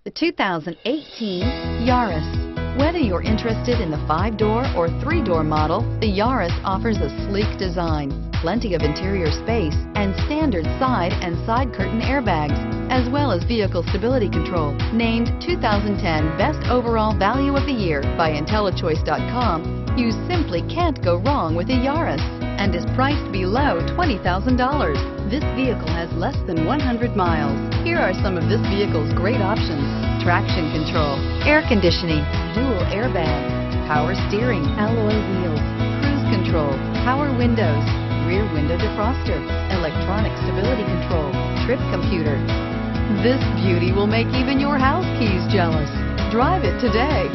The 2018 Yaris. Whether you're interested in the 5-door or 3-door model, the Yaris offers a sleek design, plenty of interior space, and standard side and side curtain airbags, as well as vehicle stability control. Named 2010 Best Overall Value of the Year by IntelliChoice.com, you simply can't go wrong with a Yaris, and is priced below $20,000. This vehicle has less than 100 miles. Here are some of this vehicle's great options: traction control, air conditioning, dual airbags, power steering, alloy wheels, cruise control, power windows, rear window defroster, electronic stability control, trip computer. This beauty will make even your house keys jealous. Drive it today.